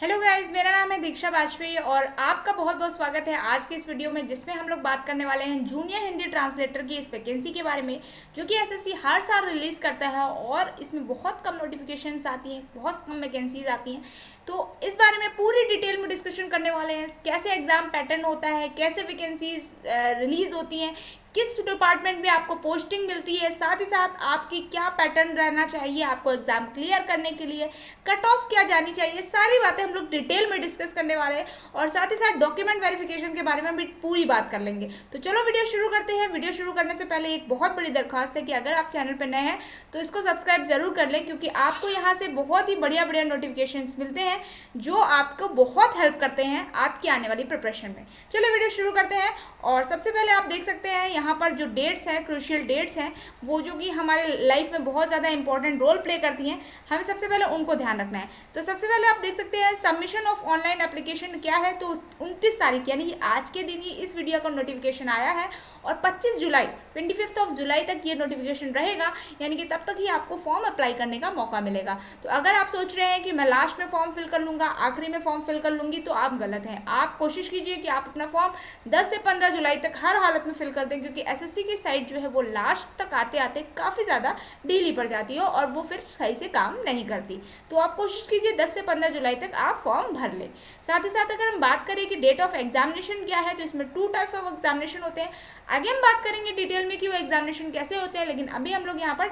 Hello guys, मेरा नाम है दीक्षा वाजपेयी और आपका बहुत बहुत स्वागत है आज के इस वीडियो में, जिसमें हम लोग बात करने वाले हैं जूनियर हिंदी ट्रांसलेटर की इस वैकेंसी के बारे में, जो कि एसएससी हर साल रिलीज़ करता है और इसमें बहुत कम नोटिफिकेशंस आती हैं, बहुत कम वैकेंसीज आती हैं। तो इस बारे में पूरी डिटेल में डिस्कशन करने वाले हैं, कैसे एग्ज़ाम पैटर्न होता है, कैसे वैकेंसीज रिलीज़ होती हैं, किस डिपार्टमेंट में आपको पोस्टिंग मिलती है, साथ ही साथ आपकी क्या पैटर्न रहना चाहिए आपको एग्ज़ाम क्लियर करने के लिए, कट ऑफ क्या जानी चाहिए, सारी बातें हम लोग डिटेल में डिस्कस करने वाले हैं और साथ ही साथ डॉक्यूमेंट वेरिफिकेशन के बारे में भी पूरी बात कर लेंगे। तो चलो वीडियो शुरू करते हैं। वीडियो शुरू करने से पहले एक बहुत बड़ी दरख्वास्त है कि अगर आप चैनल पर नए हैं तो इसको सब्सक्राइब ज़रूर कर लें, क्योंकि आपको यहाँ से बहुत ही बढ़िया बढ़िया नोटिफिकेशन मिलते हैं जो आपको बहुत हेल्प करते हैं आपकी आने वाली प्रिपरेशन में। चलिए वीडियो शुरू करते हैं। और सबसे पहले आप देख सकते हैं यहाँ पर जो डेट्स हैं, क्रूशियल डेट्स हैं, वो जो कि हमारे लाइफ में बहुत ज़्यादा इंपॉर्टेंट रोल प्ले करती हैं, हमें सबसे पहले उनको ध्यान रखना है। तो सबसे पहले आप देख सकते हैं सबमिशन ऑफ ऑनलाइन एप्लीकेशन क्या है। तो 29 तारीख यानी कि आज के दिन ही इस वीडियो का नोटिफिकेशन आया है और 25 जुलाई 25 जुलाई तक ये नोटिफिकेशन रहेगा, यानी कि तब तक ही आपको फॉर्म अप्लाई करने का मौका मिलेगा। तो अगर आप सोच रहे हैं कि मैं लास्ट में फॉर्म फिल कर लूँगा, आखिरी में फॉर्म फिल कर लूँगी, तो आप गलत हैं। आप कोशिश कीजिए कि आप अपना फॉर्म 10 से 15 जुलाई तक हर हालत में फिल कर दें, क्योंकि एसएससी की साइट जो है वो लास्ट तक आते आते काफ़ी ज़्यादा ढीली पड़ जाती है और वो फिर सही से काम नहीं करती। तो आप कोशिश कीजिए 10 से 15 जुलाई तक आप फॉर्म भर लें। साथ ही साथ अगर हम बात करें कि डेट ऑफ एग्जामिनेशन क्या है, तो इसमें 2 टाइप ऑफ एग्जामिनेशन होते हैं। आगे हम बात करेंगे डिटेल में कि वो एग्जामिनेशन कैसे होते हैं, लेकिन अभी हम लोग यहाँ पर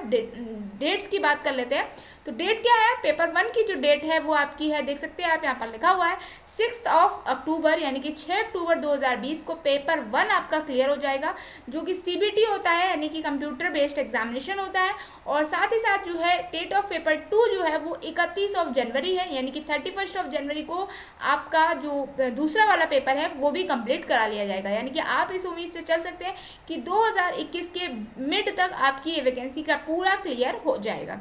डेट्स की बात कर लेते हैं। तो डेट क्या है, पेपर 1 की जो डेट है वो आपकी है, देख सकते हैं आप यहाँ पर लिखा हुआ है 6 अक्टूबर, यानी कि 6 अक्टूबर 2020 को पेपर 1 आपका क्लियर हो जाएगा, जो कि सीबीटी होता है, यानी कि कंप्यूटर बेस्ड एग्जामिनेशन होता है। और साथ ही साथ जो है डेट ऑफ पेपर 2 जो है वो 31 जनवरी है, यानी कि 31 जनवरी को आपका जो दूसरा वाला पेपर है वो भी कंप्लीट करा लिया जाएगा। यानी कि आप इस उम्मीद से चल सकते हैं कि 2021 के मिड तक आपकी ये वैकेंसी का पूरा क्लियर हो जाएगा।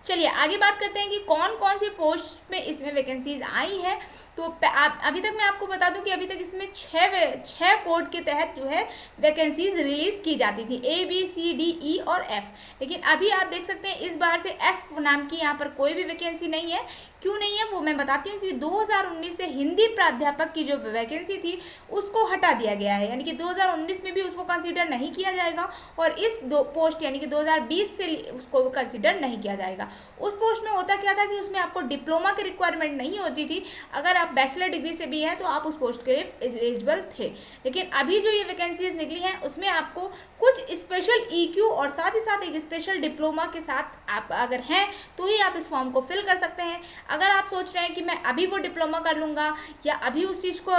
चलिए आगे बात करते हैं कि कौन कौन सी पोस्ट में इसमें वैकेंसीज आई हैं। तो अभी तक मैं आपको बता दूं कि अभी तक इसमें छः कोड के तहत जो है वैकेंसीज रिलीज़ की जाती थी, A B C D E और F। लेकिन अभी आप देख सकते हैं इस बार से F नाम की यहाँ पर कोई भी वैकेंसी नहीं है। क्यों नहीं है वो मैं बताती हूँ कि 2019 से हिंदी प्राध्यापक की जो वैकेंसी थी उसको हटा दिया गया है, यानी कि 2019 में भी उसको कंसीडर नहीं किया जाएगा और इस दो पोस्ट यानी कि 2020 से उसको कंसीडर नहीं किया जाएगा। उस पोस्ट में होता क्या था कि उसमें आपको डिप्लोमा की रिक्वायरमेंट नहीं होती थी, अगर आप बैचलर डिग्री से भी हैं तो आप उस पोस्ट के लिए एलिजिबल थे। लेकिन अभी जो ये वैकेंसीज निकली हैं उसमें आपको कुछ स्पेशल EQ और साथ ही साथ एक स्पेशल डिप्लोमा के साथ आप अगर हैं तो ही आप इस फॉर्म को फिल कर सकते हैं। अगर आप सोच रहे हैं कि मैं अभी वो डिप्लोमा कर लूँगा या अभी उस चीज़ को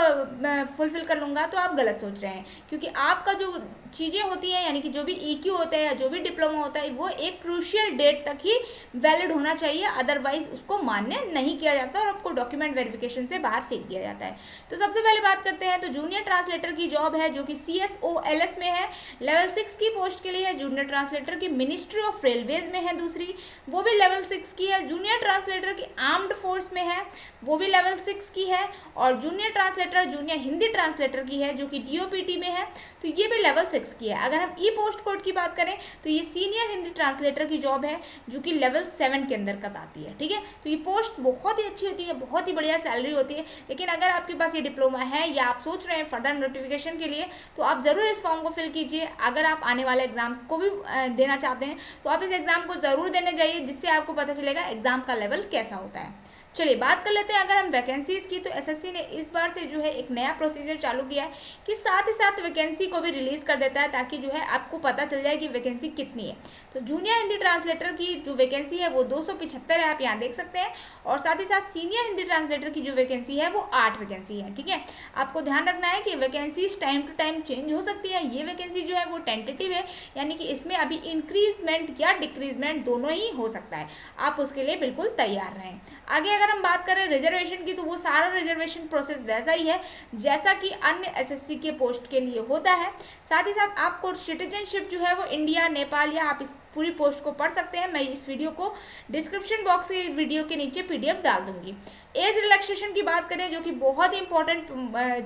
फुलफिल कर लूँगा, तो आप गलत सोच रहे हैं, क्योंकि आपका जो चीज़ें होती हैं यानी कि जो भी EQ होता है या जो भी डिप्लोमा होता है वो एक क्रूशियल डेट तक ही वैलिड होना चाहिए, अदरवाइज उसको मान्य नहीं किया जाता और आपको डॉक्यूमेंट वेरिफिकेशन से बाहर फेंक दिया जाता है। तो सबसे पहले बात करते हैं, तो जूनियर ट्रांसलेटर की जॉब है जो कि CSOLS में है, लेवल 6 की पोस्ट के लिए है। जूनियर ट्रांसलेटर की मिनिस्ट्री ऑफ रेलवेज में है दूसरी, वो भी लेवल 6 की है। जूनियर ट्रांसलेटर की आर्म्ड फोर्स में है, वो भी लेवल 6 की है। और junior translator junior Hindi translator की है जो कि DOPT में है, तो ये भी लेवल 6 की है। अगर हम ई पोस्ट कोड की बात करें तो ये सीनियर हिंदी ट्रांसलेटर की जॉब है जो कि लेवल 7 के अंदर कत आती है, ठीक है। तो ये पोस्ट बहुत ही अच्छी होती है, बहुत ही बढ़िया सैलरी होती है। लेकिन अगर आपके पास ये डिप्लोमा है या आप सोच रहे हैं फर्दर नोटिफिकेशन के लिए, तो आप ज़रूर इस फॉर्म को फिल कीजिए। अगर आप आने वाले एग्जाम्स को भी देना चाहते हैं तो आप इस एग्ज़ाम को ज़रूर देने जाइए, जिससे आपको पता चलेगा एग्ज़ाम का लेवल कैसा होता है। चलिए बात कर लेते हैं अगर हम वैकेंसीज़ की, तो एसएससी ने इस बार से जो है एक नया प्रोसीजर चालू किया है कि साथ ही साथ वैकेंसी को भी रिलीज़ कर देता है, ताकि जो है आपको पता चल जाए कि वैकेंसी कितनी है। तो जूनियर हिंदी ट्रांसलेटर की जो वैकेंसी है वो 275 है, आप यहाँ देख सकते हैं। और साथ ही साथ सीनियर हिंदी ट्रांसलेटर की जो वैकेंसी है वो 8 वैकेंसी है, ठीक है। आपको ध्यान रखना है कि vacancies time to time change हो सकती है। ये वैकेंसी जो है वो टेंटेटिव है, यानी कि इसमें अभी इंक्रीजमेंट या डिक्रीजमेंट दोनों ही हो सकता है, आप उसके लिए बिल्कुल तैयार रहें। आगे अगर हम बात करें रिजर्वेशन की, तो वो सारा रिजर्वेशन प्रोसेस वैसा ही है जैसा कि अन्य एसएससी के पोस्ट के लिए होता है। साथ ही साथ आपको सिटीजनशिप जो है वो इंडिया, नेपाल या आप पूरी पोस्ट को पढ़ सकते हैं। मैं इस वीडियो को डिस्क्रिप्शन बॉक्स के वीडियो के नीचे PDF डाल दूंगी। एज रिलैक्सेशन की बात करें, जो कि बहुत ही इंपॉर्टेंट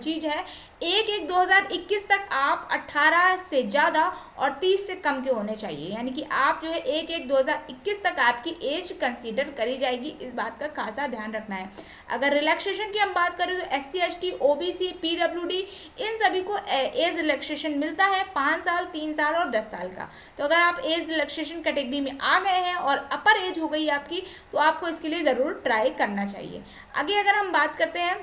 चीज़ है, 1/1/2021 तक आप 18 से ज़्यादा और 30 से कम के होने चाहिए। यानी कि आप जो है 1/1/2021 तक आपकी एज कंसीडर करी जाएगी, इस बात का खासा ध्यान रखना है। अगर रिलैक्सेशन की हम बात करें तो SC ST OBC PWD इन सभी को एज रिलैक्सेशन मिलता है 5 साल, 3 साल और 10 साल का। तो अगर आप एज रिलैक्सेशन कैटेगरी में आ गए हैं और अपर एज हो गई आपकी, तो आपको इसके लिए ज़रूर ट्राई करना चाहिए। आगे अगर हम बात करते हैं,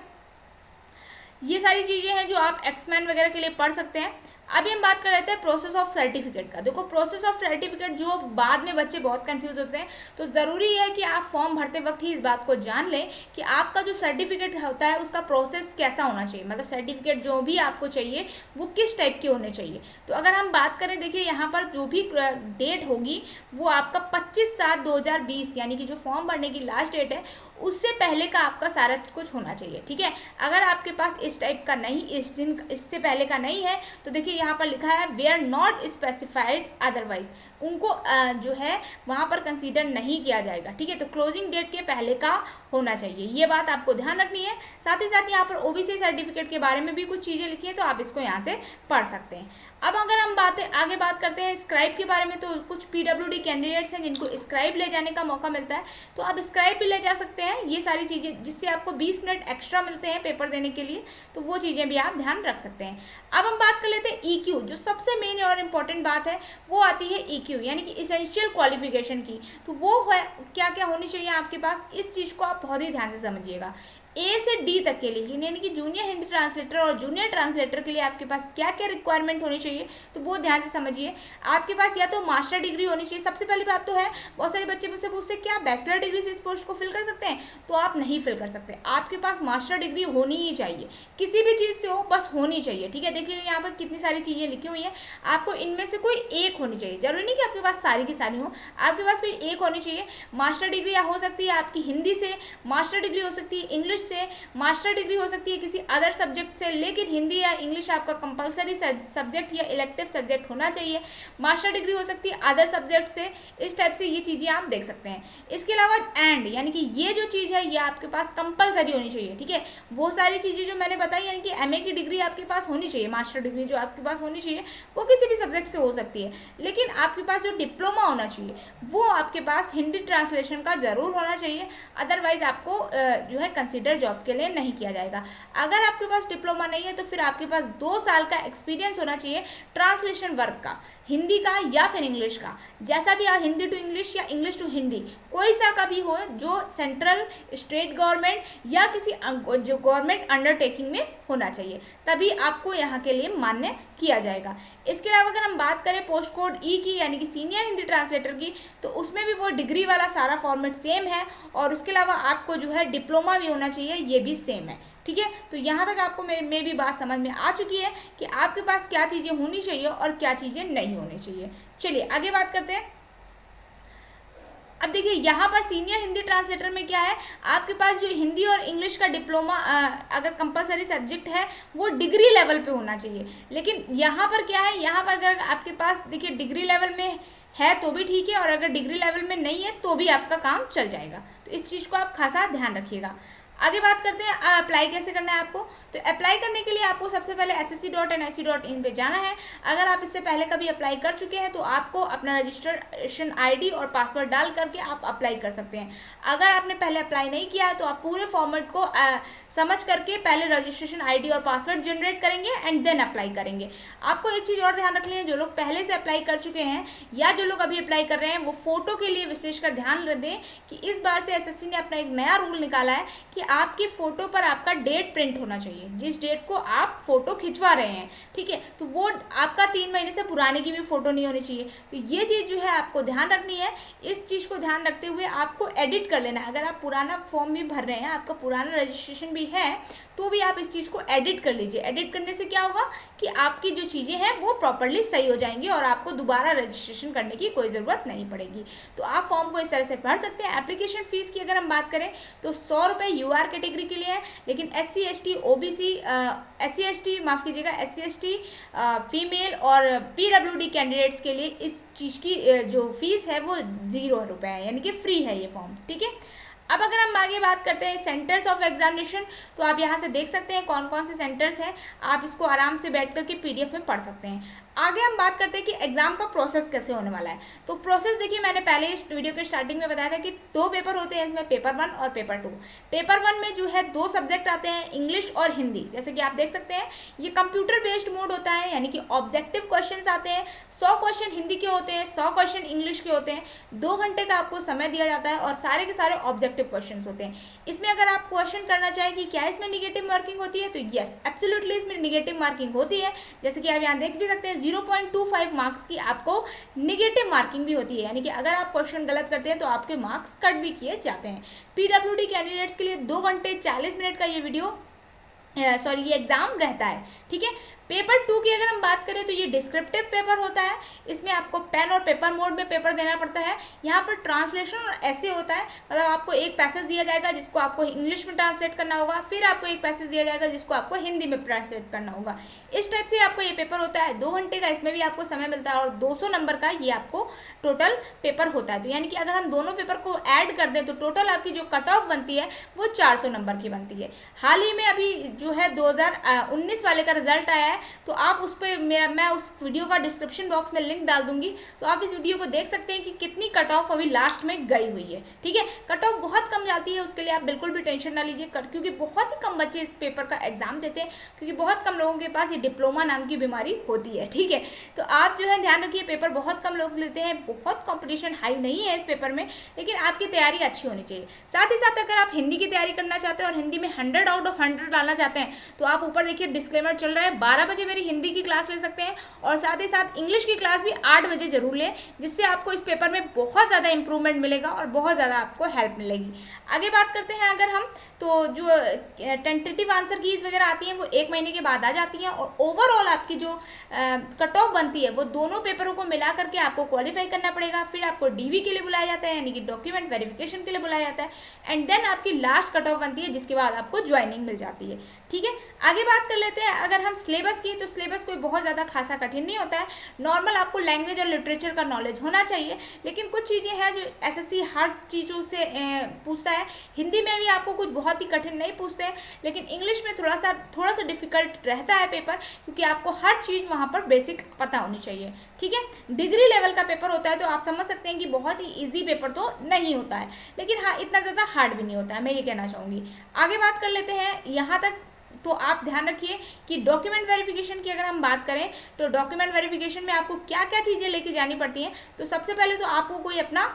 ये सारी चीज़ें हैं जो आप एक्समैन वगैरह के लिए पढ़ सकते हैं। अभी हम बात कर लेते हैं प्रोसेस ऑफ सर्टिफिकेट का। देखो, प्रोसेस ऑफ सर्टिफिकेट जो बाद में बच्चे बहुत कंफ्यूज होते हैं, तो ज़रूरी है कि आप फॉर्म भरते वक्त ही इस बात को जान लें कि आपका जो सर्टिफिकेट होता है उसका प्रोसेस कैसा होना चाहिए। मतलब सर्टिफिकेट जो भी आपको चाहिए वो किस टाइप के होने चाहिए। तो अगर हम बात करें, देखिए यहाँ पर जो भी डेट होगी वो आपका 25/7/2020 यानी कि जो फॉर्म भरने की लास्ट डेट है उससे पहले का आपका सारा कुछ होना चाहिए। ठीक है, अगर आपके पास इस टाइप का नहीं, इस दिन इससे पहले का नहीं है, तो देखिए यहाँ पर लिखा है वेयर नॉट स्पेसिफाइड अदरवाइज, उनको जो है वहाँ पर कंसीडर नहीं किया जाएगा। ठीक है, तो क्लोजिंग डेट के पहले का होना चाहिए, ये बात आपको ध्यान रखनी है। साथ ही साथ यहाँ पर OBC सर्टिफिकेट के बारे में भी कुछ चीज़ें लिखी हैं, तो आप इसको यहाँ से पढ़ सकते हैं। अब अगर हम आगे बात करते हैं स्क्राइब के बारे में, तो कुछ PWD कैंडिडेट्स हैं जिनको स्क्राइब ले जाने का मौका मिलता है, तो आप स्क्राइब भी ले जा सकते हैं। ये सारी चीज़ें जिससे आपको 20 मिनट एक्स्ट्रा मिलते हैं पेपर देने के लिए, तो वो चीज़ें भी आप ध्यान रख सकते हैं। अब हम बात कर लेते हैं EQ, जो सबसे मेन और इम्पॉर्टेंट बात है वो आती है EQ यानी कि इसेंशियल क्वालिफिकेशन की। तो वो है क्या क्या होनी चाहिए आपके पास, इस चीज़ को आप बहुत ही ध्यान से समझिएगा। A से D तक के लिए यानी कि जूनियर हिंदी ट्रांसलेटर और जूनियर ट्रांसलेटर के लिए आपके पास क्या क्या रिक्वायरमेंट होनी चाहिए, तो वो ध्यान से समझिए। आपके पास या तो मास्टर डिग्री होनी चाहिए। सबसे पहली बात तो है, बहुत सारे बच्चे मुझसे पूछते क्या बैचलर डिग्री से इस पोस्ट को फिल कर सकते हैं, तो आप नहीं फिल कर सकते। आपके पास मास्टर डिग्री होनी ही चाहिए, किसी भी चीज़ से हो, बस होनी चाहिए। ठीक है, देखिए यहाँ पर कितनी सारी चीज़ें लिखी हुई हैं, आपको इनमें से कोई एक होनी चाहिए। जरूरी नहीं कि आपके पास सारी की सारी हो, आपके पास कोई एक होनी चाहिए। मास्टर डिग्री हो सकती है आपकी हिंदी से, मास्टर डिग्री हो सकती है इंग्लिश से, मास्टर डिग्री हो सकती है किसी अदर सब्जेक्ट से, लेकिन हिंदी या इंग्लिश आपका कंपलसरी सब्जेक्ट या इलेक्टिव सब्जेक्ट होना चाहिए। मास्टर डिग्री हो सकती है अदर सब्जेक्ट से, इस टाइप से ये चीज़ें आप देख सकते हैं। इसके अलावा एंड यानी कि ये जो चीज़ है ये आपके पास कंपलसरी होनी चाहिए। ठीक है, वो सारी चीज़ें जो मैंने बताई, यानी कि MA की डिग्री आपके पास होनी चाहिए, मास्टर डिग्री जो आपके पास होनी चाहिए वो किसी भी सब्जेक्ट से हो सकती है, लेकिन आपके पास जो डिप्लोमा होना चाहिए वो आपके पास हिंदी ट्रांसलेशन का ज़रूर होना चाहिए। अदरवाइज आपको जो है कंसिडर जॉब के लिए नहीं किया जाएगा। अगर आपके पास डिप्लोमा नहीं है तो फिर आपके पास 2 साल का एक्सपीरियंस होना चाहिए ट्रांसलेशन वर्क का, हिंदी का या फिर इंग्लिश का, जैसा भी हिंदी टू इंग्लिश या इंग्लिश टू हिंदी, कोई सा का भी हो, जो सेंट्रल स्टेट गवर्नमेंट या किसी जो गवर्नमेंट अंडरटेकिंग में होना चाहिए, तभी आपको यहाँ के लिए मान्य किया जाएगा। इसके अलावा अगर हम बात करें पोस्ट कोड E की यानी कि सीनियर हिंदी ट्रांसलेटर की, तो उसमें भी वो डिग्री वाला सारा फॉर्मेट सेम है, और उसके अलावा आपको जो है डिप्लोमा भी होना चाहिए, ये भी सेम है। ठीक है, तो यहाँ तक आपको मेरे भी बात समझ में आ चुकी है कि आपके पास क्या चीज़ें होनी चाहिए और क्या चीज़ें नहीं होनी चाहिए। चलिए आगे बात करते हैं। अब देखिए यहाँ पर सीनियर हिंदी ट्रांसलेटर में क्या है, आपके पास जो हिंदी और इंग्लिश का डिप्लोमा अगर कंपलसरी सब्जेक्ट है वो डिग्री लेवल पे होना चाहिए। लेकिन यहाँ पर क्या है, यहाँ पर अगर आपके पास देखिए डिग्री लेवल में है तो भी ठीक है, और अगर डिग्री लेवल में नहीं है तो भी आपका काम चल जाएगा। तो इस चीज़ को आप खासा ध्यान रखिएगा। आगे बात करते हैं अप्लाई कैसे करना है आपको। तो अप्लाई करने के लिए आपको सबसे पहले ssc.nic.in पे जाना है। अगर आप इससे पहले कभी अप्लाई कर चुके हैं तो आपको अपना रजिस्ट्रेशन ID और पासवर्ड डाल करके आप अप्लाई कर सकते हैं। अगर आपने पहले अप्लाई नहीं किया है तो आप पूरे फॉर्मेट को समझ करके पहले रजिस्ट्रेशन ID और पासवर्ड जनरेट करेंगे एंड देन अप्लाई करेंगे। आपको एक चीज़ और ध्यान रखनी है, जो लोग पहले से अप्लाई कर चुके हैं या जो लोग अभी अप्लाई कर रहे हैं, वो फ़ोटो के लिए विशेषकर ध्यान दें कि इस बार से SSC ने अपना एक नया रूल निकाला है कि आपकी फ़ोटो पर आपका डेट प्रिंट होना चाहिए, जिस डेट को आप फ़ोटो खिंचवा रहे हैं। ठीक है, तो वो आपका 3 महीने से पुराने की भी फ़ोटो नहीं होनी चाहिए। तो ये चीज़ जो है आपको ध्यान रखनी है। इस चीज़ को ध्यान रखते हुए आपको एडिट कर लेना है। अगर आप पुराना फॉर्म भी भर रहे हैं, आपका पुराना रजिस्ट्रेशन भी है, तो भी आप इस चीज़ को एडिट कर लीजिए। एडिट करने से क्या होगा कि आपकी जो चीज़ें हैं वो प्रॉपरली सही हो जाएंगी और आपको दोबारा रजिस्ट्रेशन करने की कोई ज़रूरत नहीं पड़ेगी। तो आप फॉर्म को इस तरह से भर सकते हैं। एप्लीकेशन फ़ीस की अगर हम बात करें तो 100 रुपये UR कैटेगरी के लिए है, लेकिन SC ST OBC SC ST माफ़ कीजिएगा SC ST फीमेल और PWD कैंडिडेट्स के लिए इस चीज़ की जो फीस है वो 0 रुपये है, यानी कि फ्री है ये फॉर्म। ठीक है, अब अगर हम आगे बात करते हैं सेंटर्स ऑफ एग्जामिनेशन, तो आप यहाँ से देख सकते हैं कौन कौन से सेंटर्स हैं। आप इसको आराम से बैठ करके PDF में पढ़ सकते हैं। आगे हम बात करते हैं कि एग्जाम का प्रोसेस कैसे होने वाला है। तो प्रोसेस देखिए, मैंने पहले इस वीडियो के स्टार्टिंग में बताया था कि 2 पेपर होते हैं इसमें, पेपर 1 और पेपर 2। पेपर 1 में जो है 2 सब्जेक्ट आते हैं, इंग्लिश और हिंदी। जैसे कि आप देख सकते हैं ये कंप्यूटर बेस्ड मोड होता है, यानी कि ऑब्जेक्टिव क्वेश्चन आते हैं। 100 क्वेश्चन हिंदी के होते हैं, 100 क्वेश्चन इंग्लिश के होते हैं। 2 घंटे का आपको समय दिया जाता है और सारे के सारे ऑब्जेक्टिव क्वेश्चन होते हैं। इसमें अगर आप क्वेश्चन करना चाहें कि क्या इसमें निगेटिव मार्किंग होती है, तो यस एब्सोल्युटली इसमें निगेटिव मार्किंग होती है। जैसे कि आप यहाँ देख भी सकते हैं 0.25 मार्क्स की आपको निगेटिव मार्किंग भी होती है, यानी कि अगर आप क्वेश्चन गलत करते हैं तो आपके मार्क्स कट भी किए जाते हैं। PWD कैंडिडेट्स के लिए 2 घंटे 40 मिनट का ये एग्ज़ाम रहता है। ठीक है, पेपर 2 की अगर हम बात करें तो ये डिस्क्रिप्टिव पेपर होता है। इसमें आपको पेन और पेपर मोड में पेपर देना पड़ता है। यहाँ पर ट्रांसलेशन और ऐसे होता है, मतलब आपको एक पैसेज दिया जाएगा जिसको आपको इंग्लिश में ट्रांसलेट करना होगा, फिर आपको एक पैसेज दिया जाएगा जिसको आपको हिंदी में ट्रांसलेट करना होगा। इस टाइप से आपको ये पेपर होता है। 2 घंटे का इसमें भी आपको समय मिलता है और 200 नंबर का ये आपको टोटल पेपर होता है। तो यानी कि अगर हम दोनों पेपर को ऐड कर दें तो टोटल आपकी जो कट ऑफ बनती है वो 400 नंबर की बनती है। हाल ही में अभी जो है 2019 वाले का रिजल्ट आया है, तो आप उस पर मैं उस वीडियो का डिस्क्रिप्शन बॉक्स में लिंक डाल दूंगी, तो आप इस वीडियो को देख सकते हैं कि कितनी कट ऑफ अभी लास्ट में गई हुई है। ठीक है, कट ऑफ बहुत कम जाती है, उसके लिए आप बिल्कुल भी टेंशन ना लीजिए, क्योंकि बहुत ही कम बच्चे इस पेपर का एग्जाम देते हैं, क्योंकि बहुत कम लोगों के पास ये डिप्लोमा नाम की बीमारी होती है। ठीक है, तो आप जो है ध्यान रखिए, पेपर बहुत कम लोग लेते हैं, बहुत कॉम्पिटिशन हाई नहीं है इस पेपर में, लेकिन आपकी तैयारी अच्छी होनी चाहिए। साथ ही साथ अगर आप हिंदी की तैयारी करना चाहते हैं और हिंदी में 100 आउट ऑफ 100 डालना चाहते हैं, तो आप ऊपर देखिए डिस्क्लेमर चल रहा है, 12 बजे मेरी हिंदी की क्लास ले सकते हैं, और साथ ही साथ इंग्लिश की क्लास भी 8 बजे जरूर लें, जिससे आपको इस पेपर में बहुत ज़्यादा इंप्रूवमेंट मिलेगा और बहुत ज़्यादा आपको हेल्प मिलेगी। आगे बात करते हैं अगर हम, तो जो टेंटेटिव आंसर कीज वगैरह आती हैं वो 1 महीने के बाद आ जाती हैं, और ओवरऑल आपकी जो कट ऑफ बनती है वो दोनों पेपरों को मिला करके आपको क्वालिफाई करना पड़ेगा। फिर आपको DV के लिए बुलाया जाता है, यानी कि डॉक्यूमेंट वेरिफिकेशन के लिए बुलाया जाता है, एंड देन आपकी लास्ट कट ऑफ बनती है, जिसके बाद आपको ज्वाइनिंग मिल जाती है। ठीक है, आगे बात कर लेते हैं अगर हम सिलेबस की, तो सिलेबस कोई बहुत ज़्यादा खासा कठिन नहीं होता है। नॉर्मल आपको लैंग्वेज और लिटरेचर का नॉलेज होना चाहिए, लेकिन कुछ चीज़ें हैं जो SSC हर चीज़ों से पूछता है। हिंदी में भी आपको कुछ बहुत ही कठिन नहीं पूछते हैं, लेकिन इंग्लिश में थोड़ा सा डिफिकल्ट रहता है पेपर, क्योंकि आपको हर चीज़ वहाँ पर बेसिक पता होनी चाहिए। ठीक है, डिग्री लेवल का पेपर होता है, तो आप समझ सकते हैं कि बहुत ही ईजी पेपर तो नहीं होता है, लेकिन हाँ इतना ज़्यादा हार्ड भी नहीं होता है, मैं ये कहना चाहूँगी। आगे बात कर लेते हैं यहाँ तक, तो आप ध्यान रखिए कि डॉक्यूमेंट वेरिफिकेशन की अगर हम बात करें, तो डॉक्यूमेंट वेरिफिकेशन में आपको क्या क्या चीज़ें लेके जानी पड़ती हैं। तो सबसे पहले तो आपको कोई अपना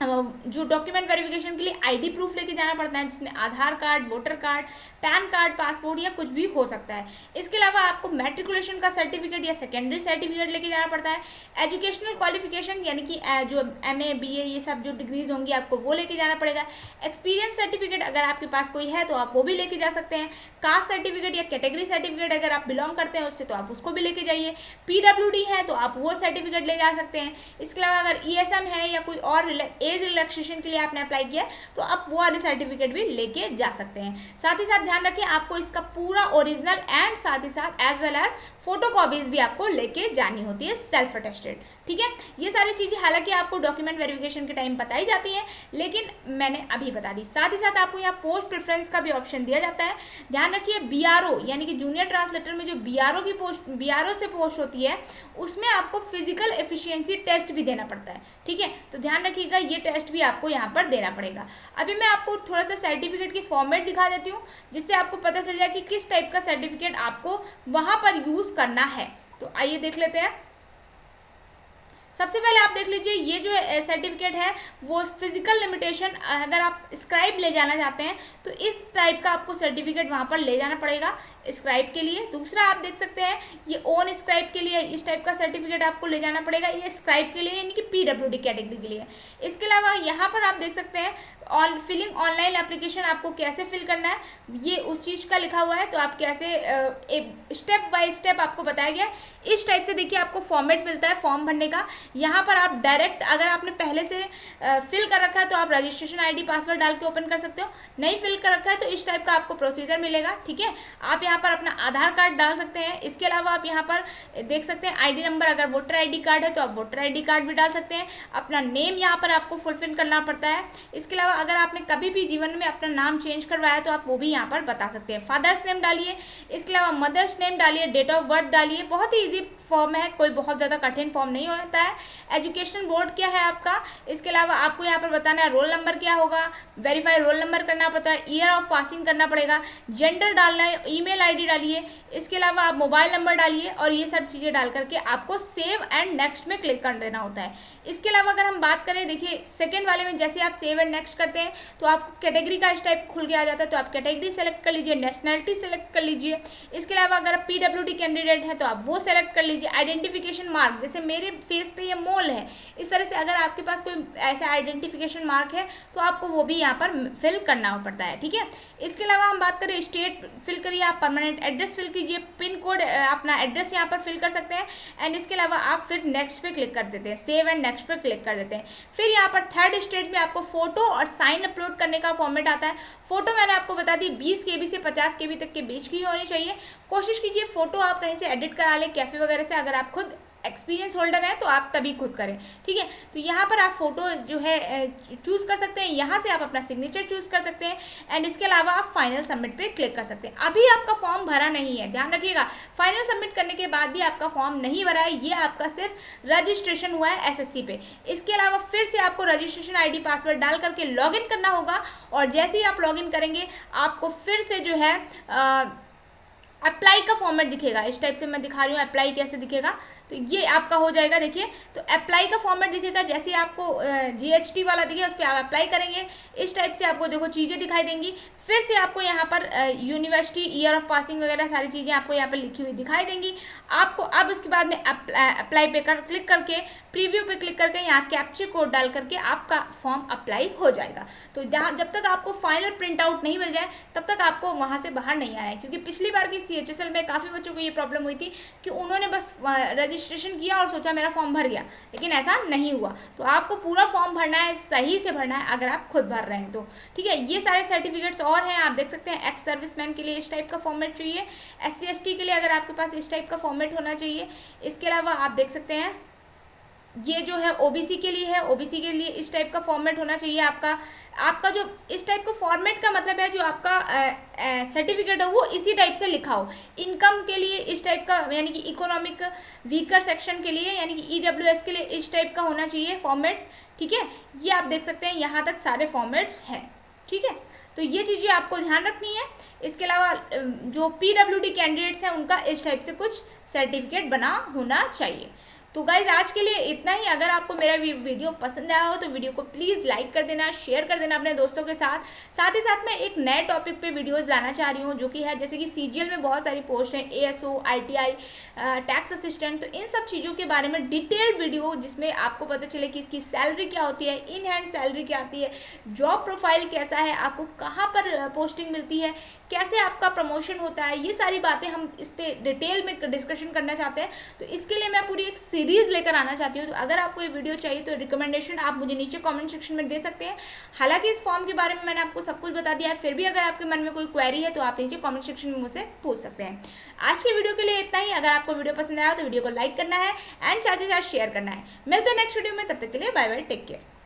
जो डॉक्यूमेंट वेरिफिकेशन के लिए ID प्रूफ लेके जाना पड़ता है, जिसमें Aadhaar card, voter card, PAN card, passport या कुछ भी हो सकता है। इसके अलावा आपको मैट्रिकुलेशन का सर्टिफिकेट या सेकेंडरी सर्टिफिकेट लेके जाना पड़ता है। एजुकेशनल क्वालिफिकेशन यानी कि जो MA BA ये सब जो डिग्रीज होंगी आपको वो लेके जाना पड़ेगा। एक्सपीरियंस सर्टिफिकेट अगर आपके पास कोई है तो आप वो भी लेके जा सकते हैं। कास्ट सर्टिफिकेट या कैटेगरी सर्टिफिकेट अगर आप बिलोंग करते हैं उससे, तो आप उसको भी लेके जाइए। PWD है तो आप वो सर्टिफिकेट ले जा सकते हैं। इसके अलावा अगर ESM है या कोई और एज रिलैक्सेशन के लिए आपने अप्लाई किया, तो आप वो वाली सर्टिफिकेट भी लेके जा सकते हैं। साथ ही साथ ध्यान रखिए आपको इसका पूरा ओरिजिनल एंड साथ ही साथ as well as photo copies भी आपको लेके जानी होती है, सेल्फ अटेस्टेड। ठीक है, ये सारी चीज़ें हालांकि आपको डॉक्यूमेंट वेरिफिकेशन के टाइम बताई जाती हैं, लेकिन मैंने अभी बता दी। साथ ही साथ आपको यहाँ पोस्ट प्रेफरेंस का भी ऑप्शन दिया जाता है। ध्यान रखिए BRO यानी कि जूनियर ट्रांसलेटर में जो BRO से पोस्ट होती है, उसमें आपको फिजिकल एफिशिएंसी टेस्ट भी देना पड़ता है। ठीक है, तो ध्यान रखिएगा ये टेस्ट भी आपको यहाँ पर देना पड़ेगा। अभी मैं आपको थोड़ा सा सर्टिफिकेट की फॉर्मेट दिखा देती हूँ, जिससे आपको पता चल जाए कि किस टाइप का सर्टिफिकेट आपको वहाँ पर यूज़ करना है। तो आइए देख लेते हैं। सबसे पहले आप देख लीजिए, ये जो सर्टिफिकेट है वो फिजिकल लिमिटेशन, अगर आप स्क्राइब ले जाना चाहते हैं तो इस टाइप का आपको सर्टिफिकेट वहाँ पर ले जाना पड़ेगा स्क्राइब के लिए। दूसरा आप देख सकते हैं ये ओन स्क्राइब के लिए इस टाइप का सर्टिफिकेट आपको ले जाना पड़ेगा, ये स्क्राइब के लिए यानी कि PWD कैटेगरी के लिए। इसके अलावा यहाँ पर आप देख सकते हैं फिलिंग ऑनलाइन एप्लीकेशन आपको कैसे फिल करना है ये उस चीज़ का लिखा हुआ है। तो आप कैसे स्टेप बाय स्टेप आपको बताया गया। इस टाइप से देखिए आपको फॉर्मेट मिलता है फॉर्म भरने का। यहाँ पर आप डायरेक्ट अगर आपने पहले से फिल कर रखा है तो आप रजिस्ट्रेशन आईडी पासवर्ड डाल के ओपन कर सकते हो। नहीं फिल कर रखा है तो इस टाइप का आपको प्रोसीजर मिलेगा। ठीक है, आप यहाँ पर अपना आधार कार्ड डाल सकते हैं। इसके अलावा आप यहाँ पर देख सकते हैं आईडी नंबर, अगर वोटर आईडी कार्ड है तो आप वोटर आईडी कार्ड भी डाल सकते हैं। अपना नेम यहाँ पर आपको फुलफिल करना पड़ता है। इसके अलावा अगर आपने कभी भी जीवन में अपना नाम चेंज करवाया तो आप वो भी यहाँ पर बता सकते हैं। फादर्स नेम डालिए, इसके अलावा मदर्स नेम डालिए, डेट ऑफ बर्थ डालिए। बहुत ही ईजी फॉर्म है, कोई बहुत ज़्यादा कठिन फॉर्म नहीं होता है। एजुकेशन बोर्ड क्या है आपका, इसके अलावा आपको यहाँ पर बताना है रोल नंबर क्या होगा, वेरीफाई रोल नंबर करना पड़ता है, ईयर ऑफ पासिंग करना पड़ेगा, जेंडर डालना है, ईमेल आईडी डालिए, इसके अलावा आप मोबाइल नंबर डालिए और ये सब चीज़ें डाल करके आपको सेव एंड नेक्स्ट में क्लिक कर देना होता है। इसके अलावा अगर हम बात करें, देखिए सेकेंड वाले में जैसे आप सेव एंड नेक्स्ट करते हैं तो आपको कैटेगरी का इस टाइप खुल के आ जाता है। तो आप कैटेगरी सेलेक्ट कर लीजिए, नेशनलिटी सेलेक्ट कर लीजिए। इसके अलावा अगर आप पीडब्ल्यूडी कैंडिडेट है तो आप वो सेलेक्ट कर लीजिए। आइडेंटिफिकेशन मार्क, जैसे मेरे फेस पे ये मोल है, इस तरह से अगर आपके पास कोई ऐसा आइडेंटिफिकेशन मार्क है तो आपको वो भी यहाँ पर फिल करना पड़ता है। ठीक है, इसके अलावा हम बात करें स्टेट फिल करिए, आप परमानेंट एड्रेस फिल कीजिए, पिन कोड अपना एड्रेस यहाँ पर फिल कर सकते हैं। एंड इसके अलावा आप फिर नेक्स्ट पे क्लिक कर देते हैं, सेव एंड नेक्स्ट पे क्लिक कर देते हैं। फिर यहाँ पर थर्ड स्टेज में आपको फोटो और साइन अपलोड करने का फॉर्मेट आता है। फोटो मैंने आपको बता दी 20 KB से 50 KB तक के बीच की होनी चाहिए। कोशिश कीजिए फोटो आप कहीं से एडिट करा लें कैफे वगैरह से, अगर आप खुद एक्सपीरियंस होल्डर है तो आप तभी खुद करें। ठीक है, तो यहाँ पर आप फोटो जो है चूज़ कर सकते हैं, यहाँ से आप अपना सिग्नेचर चूज़ कर सकते हैं। एंड इसके अलावा आप फाइनल सबमिट पे क्लिक कर सकते हैं। अभी आपका फॉर्म भरा नहीं है, ध्यान रखिएगा। फाइनल सबमिट करने के बाद भी आपका फॉर्म नहीं भरा है, ये आपका सिर्फ रजिस्ट्रेशन हुआ है SSC पे। इसके अलावा फिर से आपको रजिस्ट्रेशन ID पासवर्ड डाल करके लॉगिन करना होगा और जैसे ही आप लॉगिन करेंगे आपको फिर से जो है अप्लाई का फॉर्मेट दिखेगा। इस टाइप से मैं दिखा रही हूँ अप्लाई कैसे दिखेगा, तो ये आपका हो जाएगा। देखिए, तो अप्लाई का फॉर्मेट दिखेगा, जैसे आपको GST वाला दिखे उस पर आप अप्लाई करेंगे, इस टाइप से आपको देखो चीज़ें दिखाई देंगी। फिर से आपको यहाँ पर यूनिवर्सिटी, ईयर ऑफ पासिंग वगैरह सारी चीज़ें आपको यहाँ पर लिखी हुई दिखाई देंगी। आपको अब उसके बाद में अप्लाई पे क्लिक करके, प्रीव्यू पे क्लिक करके यहाँ कैप्चा कोड डाल करके आपका फॉर्म अप्लाई हो जाएगा। तो जहाँ जब तक आपको फाइनल प्रिंट आउट नहीं मिल जाए तब तक आपको वहाँ से बाहर नहीं आना है, क्योंकि पिछली बार की CHSL में काफ़ी बच्चों को ये प्रॉब्लम हुई थी कि उन्होंने बस रजिस्ट्रेशन किया और सोचा मेरा फॉर्म भर गया, लेकिन ऐसा नहीं हुआ। तो आपको पूरा फॉर्म भरना है, सही से भरना है अगर आप खुद भर रहे हैं तो। ठीक है, ये सारे सर्टिफिकेट्स और हैं, आप देख सकते हैं। एक्स सर्विसमैन के लिए इस टाइप का फॉर्मेट चाहिए, SC ST के लिए अगर आपके पास इस टाइप का फॉर्मेट होना चाहिए। इसके अलावा आप देख सकते हैं ये जो है OBC के लिए है, OBC के लिए इस टाइप का फॉर्मेट होना चाहिए। आपका जो इस टाइप का फॉर्मेट का मतलब है जो आपका सर्टिफिकेट है वो इसी टाइप से लिखा हो। इनकम के लिए इस टाइप का, यानी कि इकोनॉमिक वीकर सेक्शन के लिए यानी कि EWS के लिए इस टाइप का होना चाहिए फॉर्मेट। ठीक है, ये आप देख सकते हैं, यहाँ तक सारे फॉर्मेट्स हैं। ठीक है, तो ये चीज़ें आपको ध्यान रखनी है। इसके अलावा जो PWD कैंडिडेट्स हैं उनका इस टाइप से कुछ सर्टिफिकेट बना होना चाहिए। तो गाइज आज के लिए इतना ही। अगर आपको मेरा वीडियो पसंद आया हो तो वीडियो को प्लीज़ लाइक कर देना, शेयर कर देना अपने दोस्तों के साथ। साथ ही साथ मैं एक नए टॉपिक पे वीडियोस लाना चाह रही हूँ, जो कि है जैसे कि CGL में बहुत सारी पोस्ट हैं, ASO, ITI, टैक्स असिस्टेंट। तो इन सब चीज़ों के बारे में डिटेल्ड वीडियो जिसमें आपको पता चले कि इसकी सैलरी क्या होती है, इन हैंड सैलरी क्या आती है, जॉब प्रोफाइल कैसा है, आपको कहाँ पर पोस्टिंग मिलती है, कैसे आपका प्रमोशन होता है, ये सारी बातें हम इस पर डिटेल में डिस्कशन करना चाहते हैं। तो इसके लिए मैं पूरी एक सीरीज़ लेकर आना चाहती हूँ। तो अगर आपको ये वीडियो चाहिए तो रिकमेंडेशन आप मुझे नीचे कमेंट सेक्शन में दे सकते हैं। हालांकि इस फॉर्म के बारे में मैंने आपको सब कुछ बता दिया है, फिर भी अगर आपके मन में कोई क्वेरी है तो आप नीचे कमेंट सेक्शन में मुझसे पूछ सकते हैं। आज की वीडियो के लिए इतना ही। अगर आपको वीडियो पसंद आया तो वीडियो को लाइक करना है एंड साथ ही साथ शेयर करना है। मिलते हैं नेक्स्ट वीडियो में, तब तक के लिए बाय बाय, टेक केयर।